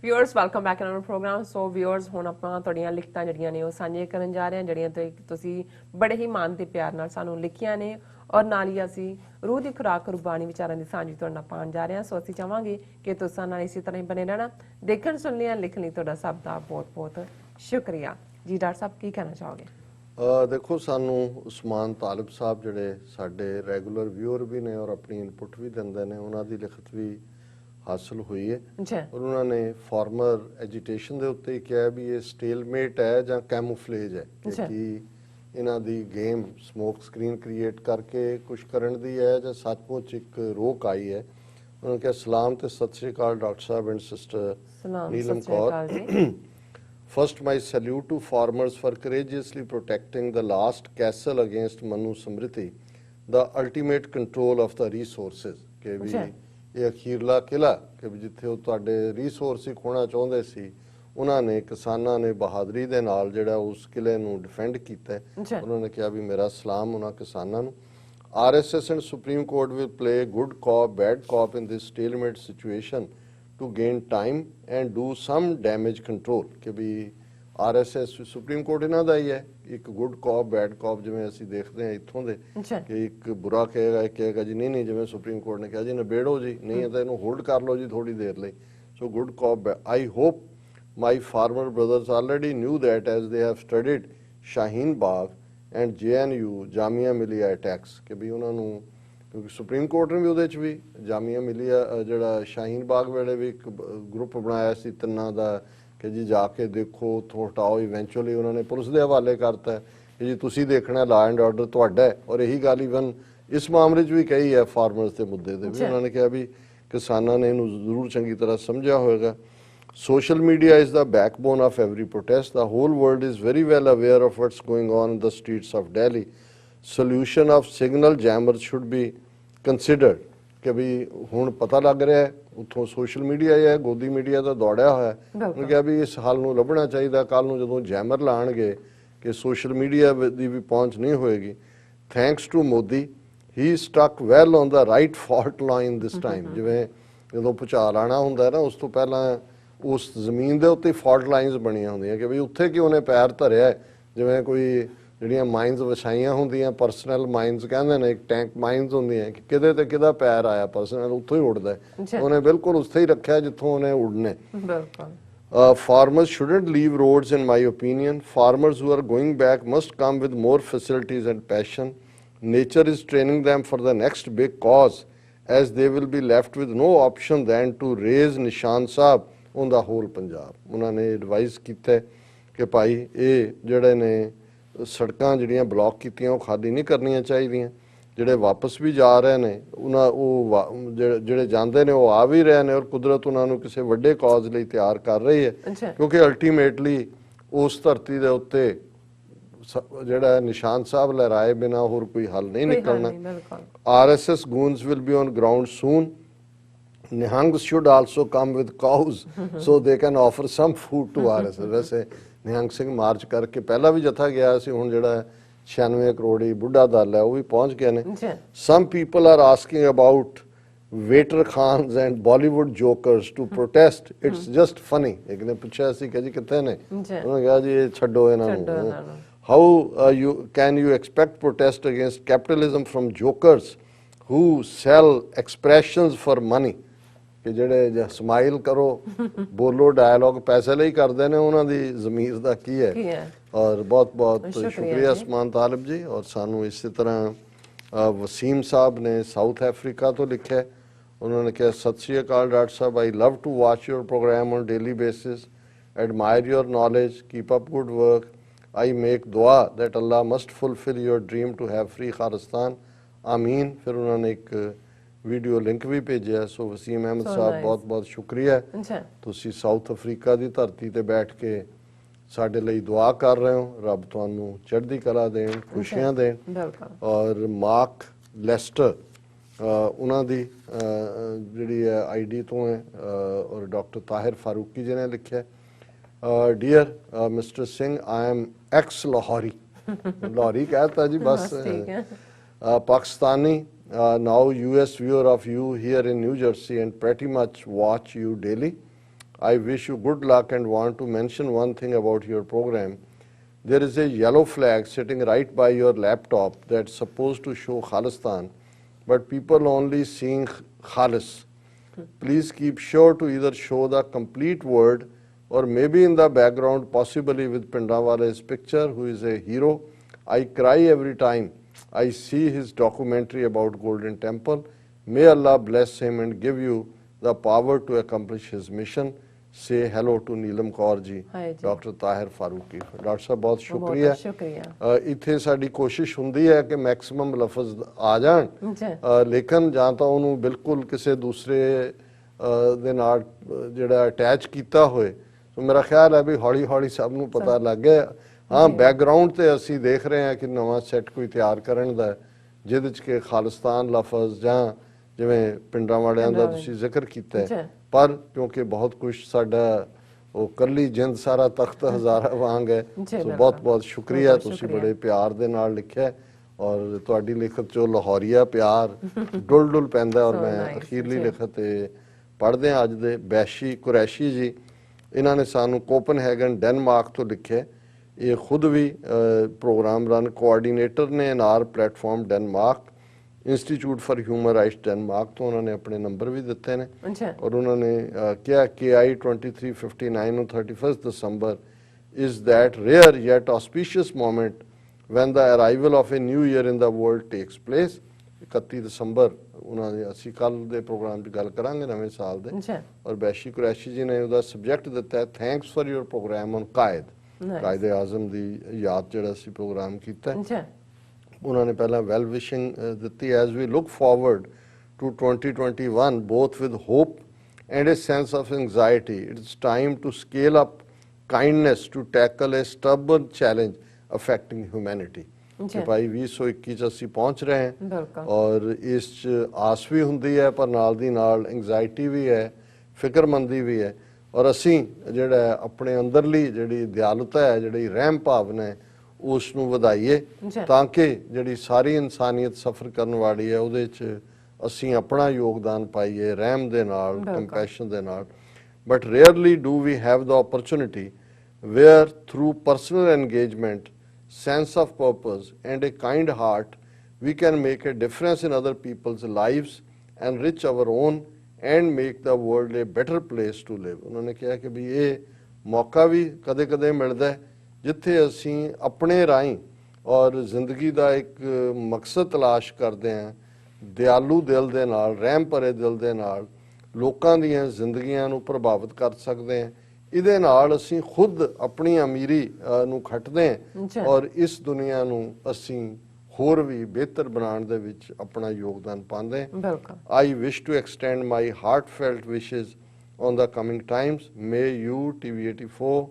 Viewers welcome back in our programme. So viewers ਹੁਣ ਆਪਾਂ ਤੁਹਾਡੀਆਂ ਲਿਖਤਾਂ ਜਿਹੜੀਆਂ ਨੇ ਉਹ ਸਾਂਝੇ ਕਰਨ ਜਾ ਰਹੇ ਹਾਂ, ਜਿਹੜੀਆਂ ਤੁਸੀਂ ਬੜੇ ਹੀ ਮਾਣ ਤੇ ਪਿਆਰ ਨਾਲ ਸਾਨੂੰ ਲਿਖੀਆਂ ਨੇ ਔਰ ਨਾਲ ਹੀ ਅਸੀਂ ਰੂਹ ਦੀ ਖੁਰਾਕ ਗੁਰਬਾਣੀ ਵਿਚਾਰਾਂ ਦੀ ਸਾਂਝੀ ਤੁਹਾਡੇ ਨਾਲ ਪਾਉਣ ਜਾ ਰਹੇ ਹਾਂ। ਸੋ ਅਸੀਂ ਚਾਹਾਂਗੇ ਕਿ ਤੁਸੀਂ ਨਾਲ ਇਸੇ ਤਰ੍ਹਾਂ ਹੀ ਬਣੇ ਰਹਿਣਾ। ਦੇਖਣ ਸੁਣਨ ਲਿਖਣ ਲਈ ਤੁਹਾਡਾ ਸਭ ਦਾ ਬਹੁਤ ਬਹੁਤ ਸ਼ੁਕਰੀਆ ਜੀ। ਡਾਕਟਰ ਸਾਹਿਬ ਕੀ ਕਹਿਣਾ ਚਾਹੋਗੇ? देखो सानू उस्मान तालिब साहब जिहड़े साडे रैगूलर व्यूअर भी ने और अपनी इनपुट भी दिंदे ने, उन्हां दी लिखत भी हासिल हुई है और उन्होंने फार्मर एजुटेशन के उत्ते ही कहा भी ये स्टेलमेट है या कैमूफलेज है कि इन्हां दी गेम स्मोक स्क्रीन क्रिएट करके कुछ करन दी है या सचमुच एक रोक आई है। उन्होंने कहा सलाम ते सत श्री अकाल डॉक्टर साहब and sister Neelam Kaur. First, my salute to farmers for courageously protecting the last castle against Manu Samriti, the ultimate control of the resources. कि भी ये अखीरला किला कि भी जिथे वो तुहाडे रिसोर्स ही खोना चाहुंदे सी, उन्होंने किसानां ने बहादरी दे नाल जिहड़ा उस किले नूं डिफेंड कीता है। उन्होंने कहा भी मेरा सलाम उन्हां किसानां नूं। RSS and Supreme Court will play good cop, bad cop in this stalemate situation to gain time and do some damage control। कि भी RSS सुप्रीम कोर्ट इन्हां दा ही है, एक गुड कॉप बैड कॉप जिवें असीं देखदे हां इत्थों दे कि एक बुरा कहेगा एक कहेगा जी नहीं नहीं, जिवें सुप्रीम कोर्ट ने कहा जी निबेड़ो जी, नहीं है तो इहनूं होल्ड कर लो जी थोड़ी देर लई। So good cop. I hope my farmer brothers already knew that as they have studied Shaheen Bagh and JNU Jamia Millia attacks. कि भी उन्हां नूं क्योंकि सुप्रीम कोर्ट ने भी ਉਹਦੇ 'ਚ ਵੀ ਜਾਮੀਆ ਮਿਲੀਆ ਜਿਹੜਾ ਸ਼ਾਹੀਨ ਬਾਗ ਵੇਲੇ ਵੀ ਇੱਕ ਗਰੁੱਪ ਬਣਾਇਆ ਸੀ ਤਿੰਨਾਂ ਦਾ ਕਿ ਜੀ ਜਾ ਕੇ ਦੇਖੋ ਉੱਥੋਂ ਹਟਾਓ। ਇਵੈਂਚੁਅਲੀ ਉਹਨਾਂ ਨੇ ਪੁਲਿਸ ਦੇ ਹਵਾਲੇ ਕਰਤਾ ਕਿ ਜੀ ਤੁਸੀਂ ਦੇਖਣਾ ਲਾ ਐਂਡ ਆਰਡਰ ਤੁਹਾਡਾ ਹੈ। ਔਰ ਇਹੀ ਗੱਲ ਈਵਨ ਇਸ ਮਾਮਲੇ 'ਚ ਵੀ ਕਹੀ ਹੈ ਫਾਰਮਰਸ ਦੇ ਮੁੱਦੇ ਤੇ ਵੀ ਉਹਨਾਂ ਨੇ ਕਿਹਾ ਵੀ ਕਿਸਾਨਾਂ ਨੇ ਇਹਨੂੰ ਜ਼ਰੂਰ ਚੰਗੀ ਤਰ੍ਹਾਂ ਸਮਝਿਆ ਹੋਏਗਾ। Social media is the backbone of every protest. The whole world is very well aware of what's going on in the streets of Delhi. Solution of signal jammers should be considered। कि भी हुण पता लग रहा है उत्थों social media है गोदी मीडिया का दौड़िया होया है। उन्होंने कहा भी इस हाल नूं लभना चाहिए। कल नूं जदों जैमर लाणगे कि सोशल मीडिया की भी पहुँच नहीं होएगी। Thanks to Modi, he stuck well on the right fault line this time. जिवें जदों भुचाल आना हुंदा है ना उस तो पहला उस जमीन के उत्ते फॉल्ट लाइनस बणियां हुंदियां कि भी उत्थे क्यों ने पैर धरिया है। जिवें कोई ਜਿਹੜੀਆਂ ਮਾਈਨਸ ਵਿਛਾਈਆਂ ਹੁੰਦੀਆਂ ਪਰਸਨਲ ਮਾਈਨਸ ਕਹਿੰਦੇ ਨੇ, ਇੱਕ ਟੈਂਕ ਮਾਈਨਸ ਹੁੰਦੀਆਂ ਕਿ ਕਿਤੇ ਤੇ ਕਿਹਦਾ ਪੈਰ ਆਇਆ ਪਰਸਨਲ ਉੱਥੋਂ ਹੀ ਉੱਡਦਾ। ਉਹਨੇ ਬਿਲਕੁਲ ਉੱਥੇ ਹੀ ਰੱਖਿਆ ਜਿੱਥੋਂ ਉਹਨੇ ਉੱਡਨੇ। Farmers shouldn't leave roads in my opinion. Farmers who are going back must come with more facilities and passion. Nature is training them for the next big cause as they will be left with no option than to raise Nishan Sahib on the whole Punjab। ਉਹਨਾਂ ਨੇ advice ਕੀਤਾ ਕਿ ਭਾਈ ਇਹ ਜਿਹੜੇ ਨੇ ਸੜਕਾਂ ਜਿਹੜੀਆਂ block ਕੀਤੀਆਂ ਉਹ ਖਾਲੀ ਨਹੀਂ ਕਰਨੀਆਂ ਚਾਹੀਦੀਆਂ। ਜਿਹੜੇ ਵਾਪਸ ਵੀ ਜਾ ਰਹੇ ਨੇ ਉਹਨਾਂ ਉਹ ਜਿਹੜੇ ਜਾਂਦੇ ਨੇ ਉਹ ਆ ਵੀ ਰਹੇ ਨੇ ਔਰ ਕੁਦਰਤ ਉਹਨਾਂ ਨੂੰ ਕਿਸੇ ਵੱਡੇ ਕਾਜ਼ ਲਈ ਤਿਆਰ ਕਰ ਰਹੀ ਹੈ ਕਿਉਂਕਿ ਅਲਟੀਮੇਟਲੀ ਉਸ ਧਰਤੀ ਦੇ ਉੱਤੇ ਜਿਹੜਾ ਨਿਸ਼ਾਨ ਸਾਹਿਬ ਲਹਿਰਾਏ ਬਿਨਾ ਹੋਰ ਕੋਈ ਹੱਲ ਨਹੀਂ ਨਿਕਲਣਾ। RSS goons will be on ground soon. Nihangs should also come with cows so they can offer some food to RSS। ਵੈਸੇ ਨਿਹੰਗ ਸਿੰਘ ਮਾਰਚ ਕਰਕੇ ਪਹਿਲਾਂ ਵੀ ਜਥਾ ਗਿਆ ਸੀ, ਹੁਣ ਜਿਹੜਾ 96 ਕਰੋੜੀ ਬੁੱਢਾ ਦਲ ਹੈ ਉਹ ਵੀ ਪਹੁੰਚ ਗਏ ਨੇ। Some people are asking about waiter khans and Bollywood jokers to protest. It's just funny। ਇੱਕ ਨੇ ਪੁੱਛਿਆ ਸੀ ਕਿ ਜੀ ਕਿੱਥੇ ਨੇ, ਉਹਨੇ ਕਿਹਾ ਜੀ ਇਹ ਛੱਡੋ ਇਹਨਾਂ ਨੂੰ। How can you expect protest against capitalism from jokers who sell expressions for money? ਕਿ ਜਿਹੜੇ ਸਮਾਈਲ ਕਰੋ ਬੋਲੋ ਡਾਇਲੋਗ ਪੈਸੇ ਲਈ ਕਰਦੇ ਨੇ, ਉਹਨਾਂ ਦੀ ਜ਼ਮੀਰ ਦਾ ਕੀ ਹੈ। ਔਰ ਬਹੁਤ ਬਹੁਤ ਸ਼ੁਕਰੀਆ ਉਸਮਾਨ ਤਾਲਿਬ ਜੀ। ਔਰ ਸਾਨੂੰ ਇਸੇ ਤਰ੍ਹਾਂ ਵਸੀਮ ਸਾਹਿਬ ਨੇ ਸਾਊਥ ਅਫਰੀਕਾ ਤੋਂ ਲਿਖਿਆ। ਉन्होंने कहा सत श्री अकाल डॉक्टर साहब, I love to watch your programme on daily basis, admire your knowledge, keep up good work. I make दुआ that Allah must fulfil your dream to have free Khalistan, आमीन। फिर उन्होंने एक ਵੀਡੀਓ ਲਿੰਕ ਵੀ ਭੇਜਿਆ। ਸੋ ਵਸੀਮ ਅਹਿਮਦ ਸਾਹਿਬ ਬਹੁਤ ਬਹੁਤ ਸ਼ੁਕਰੀਆ। ਤੁਸੀਂ ਸਾਊਥ ਅਫਰੀਕਾ ਦੀ ਧਰਤੀ ਤੇ ਬੈਠ ਕੇ ਸਾਡੇ ਲਈ ਦੁਆ ਕਰ ਰਹੇ ਹੋ। ਰੱਬ ਤੁਹਾਨੂੰ ਚੜ੍ਹਦੀ ਕਲਾ ਦੇਣ, ਖੁਸ਼ੀਆਂ ਦੇਣ। ਔਰ ਮਾਰਕ ਲੈਸਟਰ ਉਹਨਾਂ ਦੀ ਜਿਹੜੀ ਹੈ ID ਤੋਂ ਹੈ ਔਰ ਡਾਕਟਰ ਤਾਹਿਰ ਫਾਰੂਕੀ ਜੀ ਨੇ ਲਿਖਿਆ, dear mister Singh, I am X Lahori. Lahori ਕਹਿਤਾ ਜੀ ਬਸ। Pakistani now US viewer of you here in New Jersey and pretty much watch you daily. I wish you good luck and want to mention one thing about your program. There is a yellow flag sitting right by your laptop that's supposed to show Khalistan, but people only seeing Khalis. Please keep sure to either show the complete word or maybe in the background, possibly with Pindawala's picture, who is a hero. I cry every time I see his documentary about Golden Temple. May Allah bless him and give you the power to accomplish his mission. Say hello to Neelam Kaur ji, Dr. Tahir Farooqi. Dr. ਸਾਹਿਬ ਬਹੁਤ ਸ਼ੁਕਰੀਆ ਇੱਥੇ ਸਾਡੀ ਕੋਸ਼ਿਸ਼ ਹੁੰਦੀ ਹੈ ਕਿ maximum ਲਫ਼ਜ਼ ਆ ਜਾਣ ਲੇਕਿਨ ਜਾਂ ਤਾਂ ਉਹਨੂੰ ਬਿਲਕੁਲ ਕਿਸੇ ਦੂਸਰੇ ਦੇ ਨਾਲ ਜਿਹੜਾ ਅਟੈਚ ਕੀਤਾ ਹੋਏ ਸੋ ਮੇਰਾ ਖਿਆਲ ਹੈ ਵੀ ਹੌਲੀ ਹੌਲੀ ਸਭ ਨੂੰ ਪਤਾ ਲੱਗ ਗਿਆ ਹਾਂ ਬੈਕਗ੍ਰਾਉਂਡ ਤੇ ਅਸੀਂ ਦੇਖ ਰਹੇ ਹਾਂ ਕਿ ਨਵਾਂ ਸੈੱਟ ਕੋਈ ਤਿਆਰ ਕਰਨ ਦਾ ਜਿਹਦੇ ਚ ਕਿ ਖਾਲਿਸਤਾਨ ਲਫ਼ਜ਼ ਜਾਂ ਜਿਵੇਂ ਪਿੰਡਾਂ ਵਾਲਿਆਂ ਦਾ ਤੁਸੀਂ ਜ਼ਿਕਰ ਕੀਤਾ ਹੈ ਪਰ ਕਿਉਂਕਿ ਬਹੁਤ ਕੁਝ ਸਾਡਾ ਉਹ ਕੱਲੀ ਜਿੰਦ ਸਾਰਾ ਤਖਤ ਹਜ਼ਾਰਾ ਵਾਂਗ ਹੈ ਸੋ ਬਹੁਤ ਬਹੁਤ ਸ਼ੁਕਰੀਆ ਤੁਸੀਂ ਬੜੇ ਪਿਆਰ ਦੇ ਨਾਲ ਲਿਖਿਆ ਔਰ ਤੁਹਾਡੀ ਲਿਖਤ ਚੋਂ ਲਾਹੌਰੀਆ ਪਿਆਰ ਡੁੱਲ ਡੁੱਲ ਪੈਂਦਾ ਔਰ ਮੈਂ ਅਖੀਰਲੀ ਲਿਖਤ ਪੜ੍ਹਦੇ ਹਾਂ ਅੱਜ ਦੇ ਬੈਸ਼ੀ ਕੁਰੈਸ਼ੀ ਜੀ ਇਹਨਾਂ ਨੇ ਸਾਨੂੰ ਕੋਪਨਹੈਗਨ ਡੈਨਮਾਰਕ ਤੋਂ ਲਿਖਿਆ ਇਹ ਖੁਦ ਵੀ ਪ੍ਰੋਗਰਾਮ ਰਨ ਕੋਆਰਡੀਨੇਟਰ ਨੇ NR platform Denmark institute for human rights Denmark ਤੋਂ ਉਹਨਾਂ ਨੇ ਆਪਣੇ ਨੰਬਰ ਵੀ ਦਿੱਤੇ ਨੇ ਔਰ ਉਹਨਾਂ ਨੇ ਕਿਹਾ KI 2359 on 31st December is that rare yet auspicious moment when the arrival of a new year in the world takes place 31 ਦਸੰਬਰ ਉਹਨਾਂ ਦੇ ਅਸੀਂ ਕੱਲ ਦੇ ਪ੍ਰੋਗਰਾਮ 'ਚ ਗੱਲ ਕਰਾਂਗੇ ਨਵੇਂ ਸਾਲ ਦੇ ਔਰ ਬੈਸ਼ੀ ਕੁਰੈਸ਼ੀ ਜੀ ਨੇ ਉਹਦਾ ਸਬਜੈਕਟ ਦਿੱਤਾ ਹੈ thanks for your programme on Quaid Azam ਦੀ ਯਾਦ ਜਿਹੜਾ ਅਸੀਂ ਪ੍ਰੋਗਰਾਮ ਕੀਤਾ ਉਹਨਾਂ ਨੇ ਪਹਿਲਾਂ ਵੈਲ ਵਿਸ਼ਿੰਗ ਦਿੱਤੀ as we look forward to 2021 both with hope and a sense of anxiety it's time to scale up kindness to tackle a stubborn challenge affecting humanity ਕਿ ਭਾਈ 2021 ਚ ਅਸੀਂ ਪਹੁੰਚ ਰਹੇ ਹਾਂ ਔਰ ਇਸ ਚ ਆਸ ਵੀ ਹੁੰਦੀ ਹੈ ਪਰ ਨਾਲ ਦੀ ਨਾਲ ਐਂਗਜ਼ਾਇਟੀ ਵੀ ਹੈ ਫਿਕਰਮੰਦੀ ਵੀ ਹੈ ਔਰ ਅਸੀਂ ਜਿਹੜਾ ਆਪਣੇ ਅੰਦਰਲੀ ਜਿਹੜੀ ਦਿਆਲਤਾ ਹੈ ਜਿਹੜੀ ਰਹਿਮ ਭਾਵਨਾ ਹੈ ਉਸ ਨੂੰ ਵਧਾਈਏ ਤਾਂ ਕਿ ਜਿਹੜੀ ਸਾਰੀ ਇਨਸਾਨੀਅਤ ਸਫਰ ਕਰਨ ਵਾਲੀ ਹੈ ਉਹਦੇ 'ਚ ਅਸੀਂ ਆਪਣਾ ਯੋਗਦਾਨ ਪਾਈਏ ਰਹਿਮ ਦੇ ਨਾਲ ਕੰਪੈਸ਼ਨ ਦੇ ਨਾਲ but rarely do we have the opportunity where through personal engagement sense of purpose and a kind heart we can make a difference in other people's lives enrich our own and make the world a better place to live उन्होंने कहा कि भी ये मौका भी कदे कदे मिलता है जिथे ਅਸੀਂ ਆਪਣੇ ਰਾਹੀਂ ਔਰ ਜ਼ਿੰਦਗੀ ਦਾ ਇੱਕ ਮਕਸਦ ਤਲਾਸ਼ ਕਰਦੇ ਹਾਂ ਦਿਆਲੂ ਦਿਲ ਦੇ ਨਾਲ ਰਹਿਮ ਭਰੇ ਦਿਲ ਦੇ ਨਾਲ ਲੋਕਾਂ ਦੀਆਂ ਜ਼ਿੰਦਗੀਆਂ ਨੂੰ ਪ੍ਰਭਾਵਿਤ ਕਰ ਸਕਦੇ ਹਾਂ ਇਹਦੇ ਨਾਲ ਅਸੀਂ ਖੁਦ ਆਪਣੀ ਅਮੀਰੀ ਨੂੰ ਖੱਟਦੇ ਹਾਂ ਔਰ ਇਸ ਦੁਨੀਆ ਨੂੰ ਅਸੀਂ ਹੋਰ ਵੀ ਬਿਹਤਰ ਬਣਾਉਣ ਦੇ ਵਿੱਚ ਆਪਣਾ ਯੋਗਦਾਨ ਪਾਉਂਦੇ ਹਾਂ ਆਈ ਵਿਸ਼ ਟੂ ਐਕਸਟੈਂਡ ਮਾਈ ਹਾਰਟਫੈਲਟ ਵਿਸ਼ੇਸ on the coming times. May you, TV84,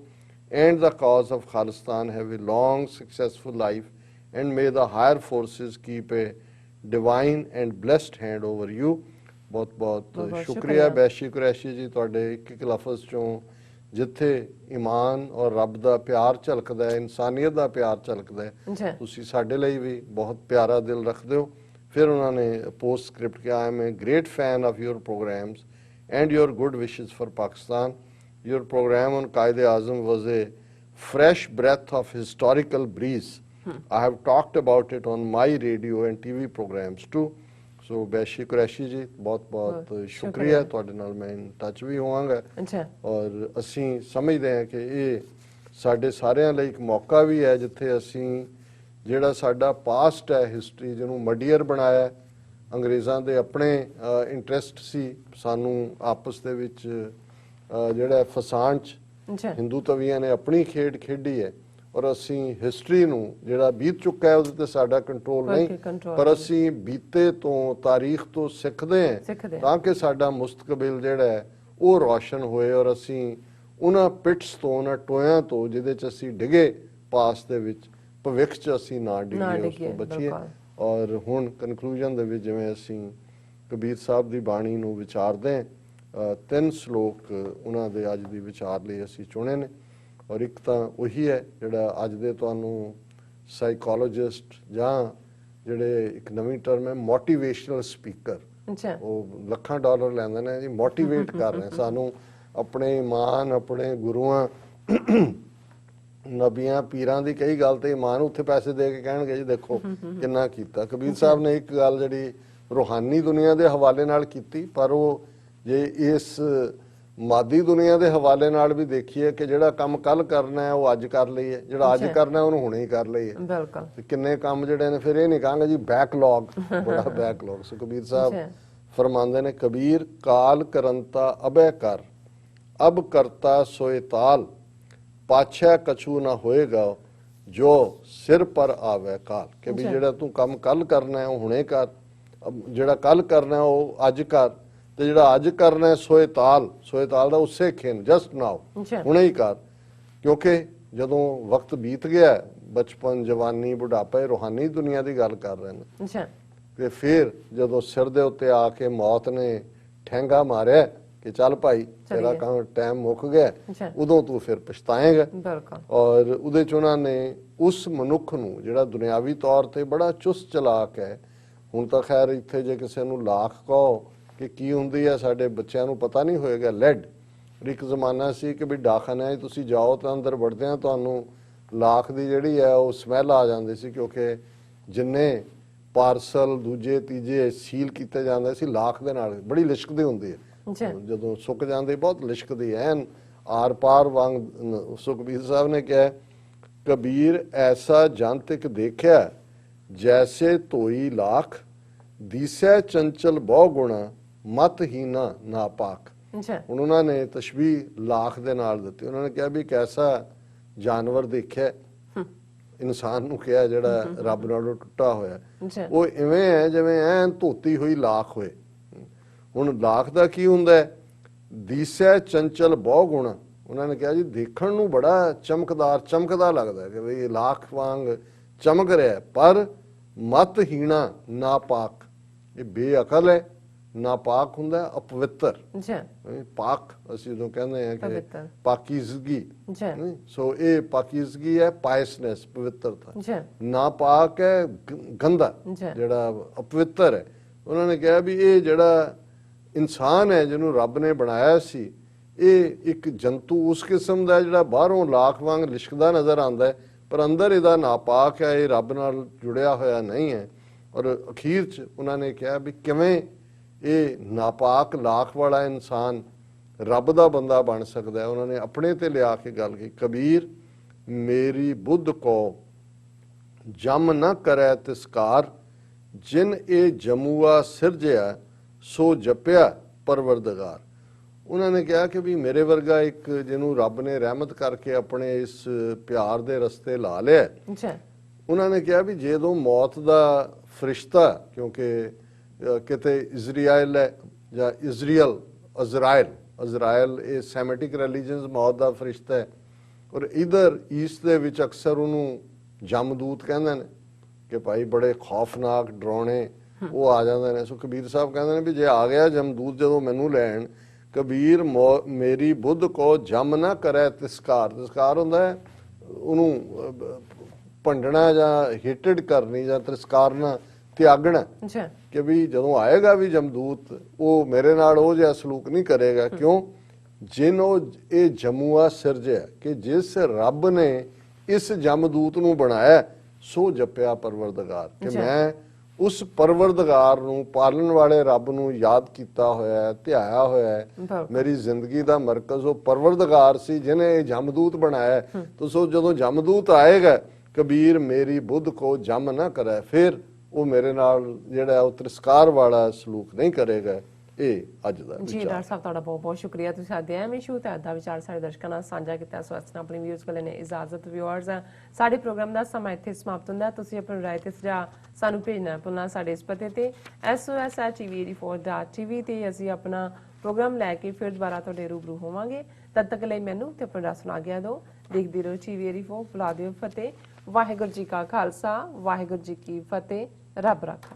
and the cause of Khalistan have a long, successful life, and may the higher forces keep a divine and blessed hand over you. बहुत बहुत शुक्रिया बैशी कुरैशी जी ਤੁਹਾਡੇ ਇੱਕ ਲਫ਼ਜ਼ ਚੋਂ ਜਿੱਥੇ ਈਮਾਨ ਔਰ ਰੱਬ ਦਾ ਪਿਆਰ ਝਲਕਦਾ ਹੈ ਇਨਸਾਨੀਅਤ ਦਾ ਪਿਆਰ ਝਲਕਦਾ ਹੈ ਤੁਸੀਂ ਸਾਡੇ ਲਈ ਵੀ ਬਹੁਤ ਪਿਆਰਾ ਦਿਲ ਰੱਖਦੇ ਹੋ ਫਿਰ ਉਹਨਾਂ ਨੇ ਪੋਸਟ ਸਕ੍ਰਿਪਟ ਕਿਹਾ I am a great fan of your programmes and your good wishes for Pakistan. Your program on Qaid-e-Azam was a fresh breath of historical breeze. I have talked about it on my radio and TV programs too. So Baishi Qureshi ji बहुत बहुत शुक्रिया ਤੁਹਾਡੇ ਨਾਲ ਮੈਂ in touch ਵੀ ਹੋਵਾਂਗਾ ਔਰ ਅਸੀਂ ਸਮਝਦੇ ਹਾਂ ਕਿ ਇਹ ਸਾਡੇ ਸਾਰਿਆਂ ਲਈ ਇੱਕ ਮੌਕਾ ਵੀ ਹੈ ਜਿੱਥੇ ਅਸੀਂ ਜਿਹੜਾ ਸਾਡਾ ਪਾਸਟ ਹੈ ਹਿਸਟਰੀ ਜਿਹਨੂੰ ਮਡੀਅਰ ਬਣਾਇਆ ਅੰਗਰੇਜ਼ਾਂ ਦੇ ਆਪਣੇ ਇੰਟਰਸਟ ਸੀ ਸਾਨੂੰ ਆਪਸ ਦੇ ਵਿੱਚ ਜਿਹੜਾ ਫਸਾਣ 'ਚ ਹਿੰਦੂ ਤਵੀਆਂ ਨੇ ਆਪਣੀ ਖੇਡ ਖੇਡੀ ਹੈ ਔਰ ਅਸੀਂ ਹਿਸਟਰੀ ਨੂੰ ਜਿਹੜਾ ਬੀਤ ਚੁੱਕਾ ਹੈ ਉਹਦੇ ਤੇ ਸਾਡਾ ਕੰਟਰੋਲ ਨਹੀਂ ਪਰ ਅਸੀਂ ਬੀਤੇ ਤੋਂ ਤਾਰੀਖ ਤੋਂ ਸਿੱਖਦੇ ਹਾਂ ਤਾਂ ਕਿ ਸਾਡਾ ਮੁਸਤਕਬਲ ਜਿਹੜਾ ਹੈ ਉਹ ਰੌਸ਼ਨ ਹੋਏ ਔਰ ਅਸੀਂ ਉਹਨਾਂ ਪਿਟਸ ਤੋਂ ਉਹਨਾਂ ਟੋਇਆਂ ਤੋਂ ਜਿਹਦੇ 'ਚ ਅਸੀਂ ਡਿੱਗੇ ਪਾਸ ਦੇ ਵਿੱਚ ਭਵਿੱਖ 'ਚ ਅਸੀਂ ਨਾ ਡਿੱਗੀਏ ਉਸ ਤੋਂ ਬਚੀਏ ਔਰ ਹੁਣ ਕਨਕਲੂਜਨ ਦੇ ਵਿੱਚ ਜਿਵੇਂ ਅਸੀਂ ਕਬੀਰ ਸਾਹਿਬ ਦੀ ਬਾਣੀ ਨੂੰ ਵਿਚਾਰਦੇ ਹਾਂ 3 ਸ਼ਲੋਕ ਉਹਨਾਂ ਦੇ ਅੱਜ ਦੀ ਵਿਚਾਰ ਲਈ ਅਸੀਂ ਚੁਣੇ ਨੇ ਔਰ ਇੱਕ ਤਾਂ ਉਹੀ ਹੈ ਜਿਹੜਾ ਅੱਜ ਦੇ ਤੁਹਾਨੂੰ ਸਾਈਕੋਲੋਜਿਸਟ ਜਾਂ ਜਿਹੜੇ ਇੱਕ ਨਵੀਂ ਟਰਮ ਹੈ ਮੋਟੀਵੇਸ਼ਨਲ ਸਪੀਕਰ ਉਹ ਲੱਖਾਂ ਡਾਲਰ ਲੈਂਦੇ ਨੇ ਜੀ ਮੋਟੀਵੇਟ ਕਰ ਰਹੇ ਸਾਨੂੰ ਆਪਣੇ ਈਮਾਨ, ਆਪਣੇ ਗੁਰੂਆਂ ਨਬੀਆਂ ਪੀਰਾਂ ਦੀ ਕਈ ਗੱਲ ਤੇ ਈਮਾਨ ਉੱਥੇ ਪੈਸੇ ਦੇ ਕੇ ਕਹਿਣਗੇ ਜੀ ਦੇਖੋ ਕਿੰਨਾ ਕੀਤਾ। ਕਬੀਰ ਸਾਹਿਬ ਨੇ ਇੱਕ ਗੱਲ ਜਿਹੜੀ ਰੂਹਾਨੀ ਦੁਨੀਆ ਦੇ ਹਵਾਲੇ ਨਾਲ ਕੀਤੀ, ਪਰ ਉਹ ਜੇ ਇਸ ਮਾਦੀ ਦੁਨੀਆ ਦੇ ਹਵਾਲੇ ਨਾਲ ਵੀ ਦੇਖੀਏ ਕਿ ਜਿਹੜਾ ਕੰਮ ਕੱਲ ਕਰਨਾ ਹੈ ਉਹ ਅੱਜ ਕਰ ਲਈਏ, ਜਿਹੜਾ ਅੱਜ ਕਰਨਾ ਉਹਨੂੰ ਹੁਣੇ ਹੀ ਕਰ ਲਈਏ। ਬਿਲਕੁਲ। ਤੇ ਕਿੰਨੇ ਕੰਮ ਜਿਹੜੇ ਨੇ, ਫਿਰ ਇਹ ਨਹੀਂ ਕਹਾਂਗੇ ਜੀ ਬੈਕਲੌਗ, ਬੜਾ ਬੈਕਲੌਗ। ਸੋ ਕਬੀਰ ਸਾਹਿਬ ਫਰਮਾਉਂਦੇ ਨੇ, ਕਬੀਰ ਕਾਲ ਕਰੰਤਾ ਅਬੈ ਕਰ, ਅਬ ਕਰਤਾ ਸੋਏ ਤਾਲ, ਪਾਛੈ ਕਛੂ ਨਾ ਹੋਏਗਾ ਜੋ ਸਿਰ ਪਰ ਆਵੇ ਕਾਲ। ਕਿ ਵੀ ਜਿਹੜਾ ਤੂੰ ਕੰਮ ਕੱਲ ਕਰਨਾ ਹੈ ਉਹ ਹੁਣੇ ਕਰ, ਜਿਹੜਾ ਕੱਲ ਕਰਨਾ ਉਹ ਅੱਜ ਕਰ, ਤੇ ਜਿਹੜਾ ਅੱਜ ਕਰਨਾ ਹੈ ਸੋਏ ਤਾਲ, ਸੋਏ ਤਾਲ ਦਾ ਉਸੇ ਖਿਨ, ਜਸਟ ਨਾਓ, ਹੁਣੇ ਹੀ ਕਰ। ਕਿਉਂਕਿ ਜਦੋਂ ਵਕਤ ਬੀਤ ਗਿਆ, ਬਚਪਨ, ਜਵਾਨੀ, ਬੁਢਾਪਾ, ਰੂਹਾਨੀ ਦੁਨੀਆ ਦੀ ਗੱਲ ਕਰ ਰਹੇ ਨੇ, ਤੇ ਫਿਰ ਜਦੋਂ ਸਿਰ ਦੇ ਉੱਤੇ ਆ ਕੇ ਮੌਤ ਨੇ ਠੈਂਗਾ ਮਾਰਿਆ ਕਿ ਚੱਲ ਭਾਈ ਤੇਰਾ ਕੰਮ ਟਾਈਮ ਮੁੱਕ ਗਿਆ, ਉਦੋਂ ਤੂੰ ਫਿਰ ਪਛਤਾਏਗਾ। ਔਰ ਉਹਦੇ ਚ ਉਹਨਾਂ ਨੇ ਉਸ ਮਨੁੱਖ ਨੂੰ ਜਿਹੜਾ ਦੁਨਿਆਵੀ ਤੌਰ ਤੇ ਬੜਾ ਚੁਸਤ ਚਲਾਕ ਹੈ, ਹੁਣ ਤਾਂ ਖੈਰ ਇੱਥੇ ਜੇ ਕਿਸੇ ਨੂੰ ਲਾਖ ਕਹੋ ਕਿ ਕੀ ਹੁੰਦੀ ਹੈ, ਸਾਡੇ ਬੱਚਿਆਂ ਨੂੰ ਪਤਾ ਨਹੀਂ ਹੋਏਗਾ। ਲੈਡ ਇੱਕ ਜ਼ਮਾਨਾ ਸੀ ਕਿ ਵੀ ਡਾਕਖਾਨੇ ਤੁਸੀਂ ਜਾਓ ਤਾਂ ਅੰਦਰ ਵੜਦਿਆਂ ਤੁਹਾਨੂੰ ਲਾਖ ਦੀ ਜਿਹੜੀ ਹੈ ਉਹ ਸਮੈਲ ਆ ਜਾਂਦੀ ਸੀ, ਕਿਉਂਕਿ ਜਿੰਨੇ ਪਾਰਸਲ ਦੂਜੇ ਤੀਜੇ ਸੀਲ ਕੀਤੇ ਜਾਂਦੇ ਸੀ ਲਾਖ ਦੇ ਨਾਲ, ਬੜੀ ਲਿਸ਼ਕਦੀ ਹੁੰਦੀ ਹੈ। ਜਦੋਂ ਸੁੱਕ ਜਾਂਦੇ ਬਹੁਤ ਲਿਸ਼ਕਦੀ ਐਨ ਆਰ ਪਾਰ ਵਾਂਗ। ਸੁਖਬੀਰ ਸਾਹਿਬ ਨੇ ਕਿਹਾ, ਕਬੀਰ ਐਸਾ ਜੰਤਿਕ ਦੇਖਿਆ ਜੈਸੇ ਧੋਈ ਲਾਖ, ਦੀਸੈ ਚੰਚਲ ਬਹੁ ਗੁਣਾ, ਮਤ ਹੀਨਾ ਨਾਪਾਕ। ਹੁਣ ਉਹਨਾਂ ਨੇ ਤਸ਼ਬੀਹ ਲਾਖ ਦੇ ਨਾਲ ਦਿੱਤੀ। ਉਹਨਾਂ ਨੇ ਕਿਹਾ ਵੀ ਇੱਕ ਐਸਾ ਜਾਨਵਰ ਦੇਖਿਆ, ਇਨਸਾਨ ਨੂੰ ਕਿਹਾ ਜਿਹੜਾ ਰੱਬ ਨਾਲੋਂ ਟੁੱਟਾ ਹੋਇਆ, ਉਹ ਇਵੇਂ ਹੈ ਜਿਵੇਂ ਐਨ ਧੋਤੀ ਹੋਈ ਲਾਖ ਹੋਏ। ਹੁਣ ਲਾਖ ਦਾ ਕੀ ਹੁੰਦਾ ਹੈ? ਦੀਸੈ ਚੰਚਲ ਬਹੁ ਗੁਣਾ। ਉਹਨਾਂ ਨੇ ਕਿਹਾ ਜੀ ਦੇਖਣ ਨੂੰ ਬੜਾ ਚਮਕਦਾਰ, ਚਮਕਦਾ ਲੱਗਦਾ ਕਿ ਬਈ ਲਾਖ ਵਾਂਗ ਚਮਕ ਰਿਹਾ, ਪਰ ਮਤ ਹੀਣਾ ਨਾਪਾਕ, ਇਹ ਬੇਅਕਲ ਹੈ। ਨਾਪਾਕ ਹੁੰਦਾ ਅਪਵਿੱਤਰ, ਪਾਕ ਅਸੀਂ ਉਦੋਂ ਕਹਿੰਦੇ ਹਾਂ ਕਿ ਪਾਕੀਜ਼ਗੀ। ਸੋ ਇਹ ਪਾਕੀਜ਼ਗੀ ਹੈ, ਪਾਇਸਨੈਸ, ਪਵਿੱਤਰਤਾ। ਨਾਪਾਕ ਹੈ ਗੰਦਾ, ਜਿਹੜਾ ਅਪਵਿੱਤਰ ਹੈ। ਉਹਨਾਂ ਨੇ ਕਿਹਾ ਵੀ ਇਹ ਜਿਹੜਾ ਇਨਸਾਨ ਹੈ ਜਿਹਨੂੰ ਰੱਬ ਨੇ ਬਣਾਇਆ ਸੀ, ਇਹ ਇੱਕ ਜੰਤੂ ਉਸ ਕਿਸਮ ਦਾ ਜਿਹੜਾ ਬਾਹਰੋਂ ਲਾਖ ਵਾਂਗ ਲਿਸ਼ਕਦਾ ਨਜ਼ਰ ਆਉਂਦਾ ਹੈ, ਪਰ ਅੰਦਰ ਇਹਦਾ ਨਾਪਾਕ ਹੈ, ਇਹ ਰੱਬ ਨਾਲ ਜੁੜਿਆ ਹੋਇਆ ਨਹੀਂ ਹੈ। ਔਰ ਅਖੀਰ 'ਚ ਉਹਨਾਂ ਨੇ ਕਿਹਾ ਵੀ ਕਿਵੇਂ ਇਹ ਨਾਪਾਕ ਲਾਖ ਵਾਲਾ ਇਨਸਾਨ ਰੱਬ ਦਾ ਬੰਦਾ ਬਣ ਸਕਦਾ ਹੈ। ਉਹਨਾਂ ਨੇ ਆਪਣੇ ਤੇ ਲਿਆ ਕੇ ਗੱਲ ਕੀ, ਕਬੀਰ ਮੇਰੀ ਬੁੱਧ ਕੋ ਜਮ ਨਾ ਕਰੈ ਤਿਸਕਾਰ, ਜਿਨ ਇਹ ਜਮੂਆ ਸਿਰਜਿਆ ਸੋ ਜਪਿਆ ਪਰਵਰਦਗਾਰ। ਉਹਨਾਂ ਨੇ ਕਿਹਾ ਕਿ ਵੀ ਮੇਰੇ ਵਰਗਾ ਇੱਕ ਜਿਹਨੂੰ ਰੱਬ ਨੇ ਰਹਿਮਤ ਕਰਕੇ ਆਪਣੇ ਇਸ ਪਿਆਰ ਦੇ ਰਸਤੇ ਲਾ ਲਿਆ। ਉਹਨਾਂ ਨੇ ਕਿਹਾ ਵੀ ਜਦੋਂ ਮੌਤ ਦਾ ਫਰਿਸ਼ਤਾ, ਕਿਉਂਕਿ ਕਿਤੇ ਇਜ਼ਰਾਈਲ ਹੈ ਜਾਂ ਇਜ਼ਰਾਈਲ, ਅਜ਼ਰਾਇਲ ਇਹ ਸੈਮੈਟਿਕ ਰਿਲੀਜਨਸ ਮੌਤ ਦਾ ਫਰਿਸ਼ਤਾ ਹੈ, ਔਰ ਇਧਰ ਈਸਟ ਦੇ ਵਿੱਚ ਅਕਸਰ ਉਹਨੂੰ ਜਮਦੂਤ ਕਹਿੰਦੇ ਨੇ ਕਿ ਭਾਈ ਬੜੇ ਖੌਫਨਾਕ ਡਰਾਉਣੇ ਉਹ ਆ ਜਾਂਦੇ ਨੇ। ਸੋ ਕਬੀਰ ਸਾਹਿਬ ਕਹਿੰਦੇ ਨੇ ਵੀ ਜੇ ਆ ਗਿਆ ਜਮਦੂਤ ਜਦੋਂ ਮੈਨੂੰ ਲੈਣ, ਕਬੀਰ ਮੇਰੀ ਬੁੱਧ ਕੋ ਜਮ ਨਾ ਕਰੇ ਤਿਸਕਾਰ। ਤਿਸਕਾਰ ਹੁੰਦਾ ਹੈ ਉਹਨੂੰ ਭੰਡਣਾ ਜਾਂ ਹਿਟਡ ਕਰਨੀ ਜਾਂ ਤਿਰਸਕਾਰਨਾ, ਤਿਆਗਣਾ, ਕਿ ਵੀ ਜਦੋਂ ਆਏਗਾ ਵੀ ਜਮਦੂਤ ਉਹ ਮੇਰੇ ਨਾਲ ਉਹ ਜਿਹਾ ਸਲੂਕ ਨਹੀਂ ਕਰੇਗਾ। ਕਿਉਂ? ਜਿਨੋਂ ਇਹ ਜਮੂਆ ਸਿਰਜਿਆ, ਕਿ ਜਿਸ ਰੱਬ ਨੇ ਇਸ ਜਮਦੂਤ ਨੂੰ ਬਣਾਇਆ ਸੋ ਜਪਿਆ ਪਰਵਰਦਗਾਰ, ਕਿ ਮੈਂ ਉਸ ਪਰਵਰਦਗਾਰ ਨੂੰ, ਪਾਲਣ ਵਾਲੇ ਰੱਬ ਨੂੰ ਯਾਦ ਕੀਤਾ ਹੋਇਆ ਹੈ, ਧਿਆਇਆ ਹੋਇਆ ਹੈ। ਮੇਰੀ ਜ਼ਿੰਦਗੀ ਦਾ ਮਰਕਜ਼ ਉਹ ਪਰਵਰਦਗਾਰ ਸੀ ਜਿਹਨੇ ਇਹ ਜਮਦੂਤ ਬਣਾਇਆ। ਤਾਂ ਸੋ ਜਦੋਂ ਜਮਦੂਤ ਆਏਗਾ, ਕਬੀਰ ਮੇਰੀ ਬੁੱਧ ਕੋ ਜਮ ਨਾ ਕਰੇ, ਫਿਰ ਉਹ ਮੇਰੇ ਨਾਲ ਜਿਹੜਾ ਉਹ ਤਿਰਸਕਾਰ ਵਾਲਾ ਸਲੂਕ ਨਹੀਂ ਕਰੇਗਾ। ਇਹ ਅੱਜ ਦਾ ਜੀ ਡਾਕਟਰ ਸਾਹਿਬ, ਤੁਹਾਡਾ ਬਹੁਤ ਬਹੁਤ ਸ਼ੁਕਰੀਆ। ਤੁਸੀਂ ਸਾਡੇ ਐਵੇਂ ਸ਼ੂ ਤੇ ਅੱਧਾ ਵਿਚਾਰ ਸਾਡੇ ਦਰਸ਼ਕਾਂ ਨਾਲ ਸਾਂਝਾ ਕੀਤਾ। ਸੋ ਇਸ ਨਾਲ ਆਪਣੀ ਵੀਡੀਓਜ਼ ਕੋਲ ਨੇ ਇਜਾਜ਼ਤ। ਵਿਊਅਰਸ, ਸਾਡੇ ਪ੍ਰੋਗਰਾਮ ਦਾ ਸਮਾਂ ਇੱਥੇ ਸਮਾਪਤ ਹੁੰਦਾ। ਤੁਸੀਂ ਆਪਣੀ ਰਾਏ ਤੇ ਸੁਝਾਅ ਸਾਨੂੰ ਭੇਜਣਾ ਭੁੱਲਣਾ ਸਾਡੇ ਇਸ ਪਤੇ ਤੇ SOS@tv84.tv ਤੇ ਅਸੀਂ ਆਪਣਾ ਪ੍ਰੋਗਰਾਮ ਲੈ ਕੇ ਫਿਰ ਦੁਬਾਰਾ ਤੁਹਾਡੇ ਰੂਬਰੂ ਹੋਵਾਂਗੇ। ਤਦ ਤੱਕ ਲਈ ਮੈਨੂੰ ਤੇ ਆਪਣਾ ਸੁਣਾ ਗਿਆ ਦਿਓ। ਦੇਖਦੇ ਰਹੋ TV84। ਬੁਲਾ ਦਿਓ ਫਤਿਹ। ਵਾਹਿਗੁਰੂ ਜੀ ਕਾ ਖਾਲਸਾ, ਵਾਹਿਗੁਰੂ ਜੀ ਕੀ ਫਤਿਹ। ਰੱਬ ਰਾਖਾ।